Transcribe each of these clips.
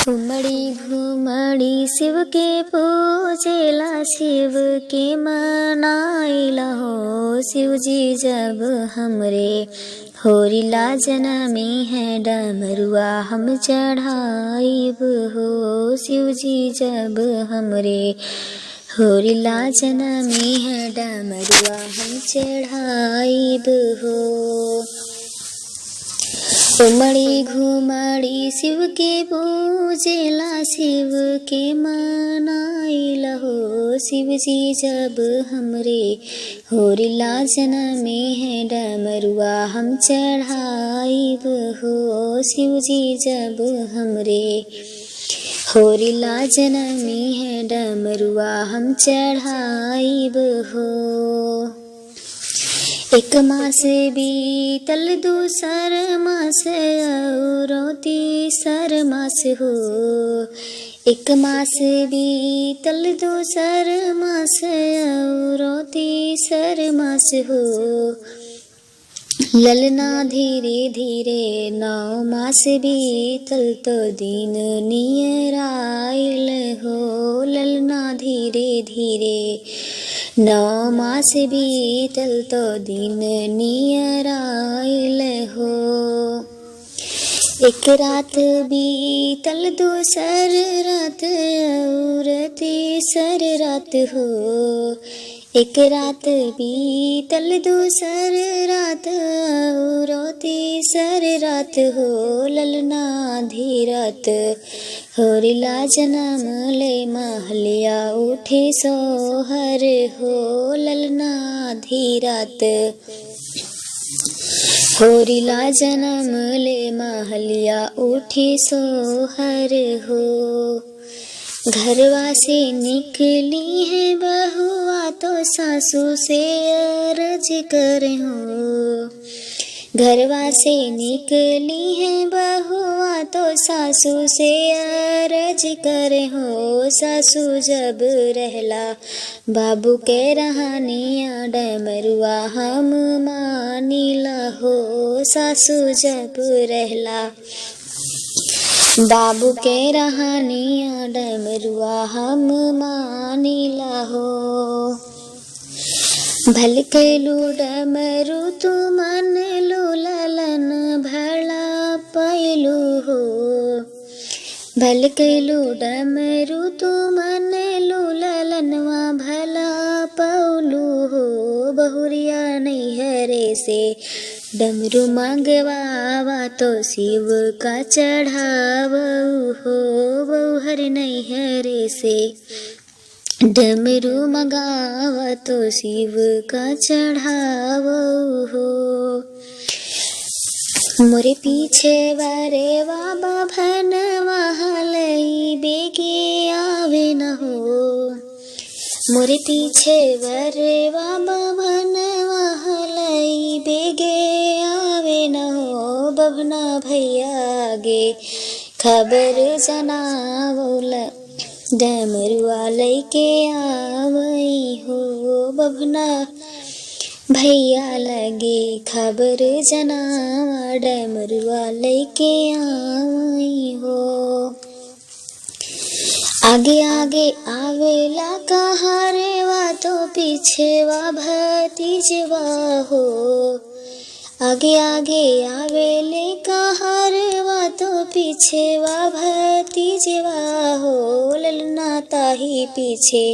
उमड़ी घुमड़ी शिव के पूजेला, शिव के मनाइला हो। शिव जी जब हमरे होरिला जनमी है, डमरुआ हम चढ़ाइब हो। शिव जी जब हमरे होरिला जनमी है, डमरुआ हम चढ़ाइब हो। उमड़ी घुमड़ी शिव के पूजेला, शिव के मनाइला हो। शिव जी जब हमरे होरिला जनमे है, डमरुआ हम चढ़ाइब हो। शिव जी जब हमरे होरिला जनमी है, डमरुआ हम चढ़ाइब हो। एक मास बीतल दूसर मास और तीसर मास हो। एक मास बीतल दूसर मास और तीसर मास हो। ललना धीरे धीरे 9 मास बीतल तो दिन नियर आइल हो। ललना धीरे धीरे 9 मास बीतल तो दिन नियर आइल हो। एक रात बीतल दूसर रात और तीसर रात हो। एक रात बीतल दूसर रात और तीसर रात हो। ललना धीरत होरिला जनम ले, महलिया उठे सोहर हो। ललना धीरत होरिला जनम ले, महलिया उठे सोहर हो। घरवा से निकली है बहुआ, तो सासू से अर्ज करे हो। घरवा से निकली है बहुआ, तो सासू से अर्ज करे हो। सासू जब रहला बाबू के रहानिया, डमरुआ हम मानिला हो। सासू जब रहला बाबू के रहानिया, डमरुआ हम मानिला हो। भल कैलू डमरू तू मन लो, ललन भला पैलू हो। भल कैलू डमरू तू मन लो, ललनवा भला पौलू हो। बहुरिया नैहरे से डमरू मांगवावा, तो शिव का चढ़ावऊ हो। बहुहर नैहरे से डमरू मंगावा, तो शिव का चढ़ावऊ हो। मोरे पीछे वारे बाबा भनवा, हलई बेगे आवे न हो। मोरे पीछे वारे बाबा भनवा, हलई बेगे आवे न हो। बभना भैया आगे खबर जनावला, डमरुआ लैके आवई हो। बभना भैया लगे खबर जनावा, डमरुआ लैके आवई हो। आगे आगे आवेला कहारेवा, तो पीछेवा भतीजवा हो। आगे आगे आवेले कहारेवा, तो पीछेवा भतीजवा हो। ललना ताही पीछे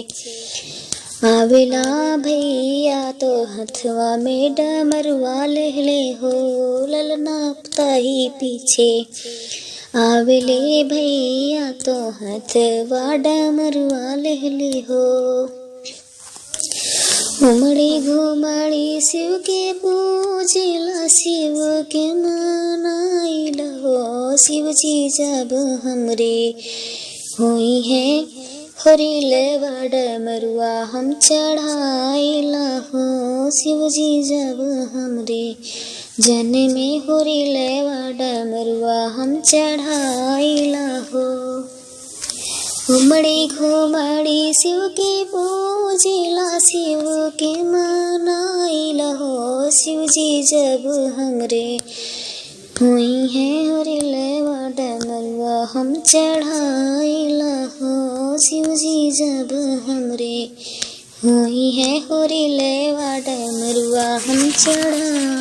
आवेला भैया, तो हथवा में डमरुआ लेले हो। ललना ताही पीछे आवेले भैया, तो हथवा डमरुआ लेले हो। उमड़ी घुमड़ी शिव के पूजेला, शिव के मनाइला हो। शिव जी जब हमरे होई है होरिलवा, डमरुआ हम चढ़ाइला हो। शिव जी जब हमरे जनमे होरिलवा, डमरुआ हम चढ़ाइला हो। उमड़ी घुमड़ी शिव के पूजेला, शिव के मनाइला हो। शिव जी जब हमरे हुई है होरिलेवा डमरुआ हम चढ़ाइला हो शिव जी जब हमरे हुई है होरिलेवा डमरुआ हम चढ़ा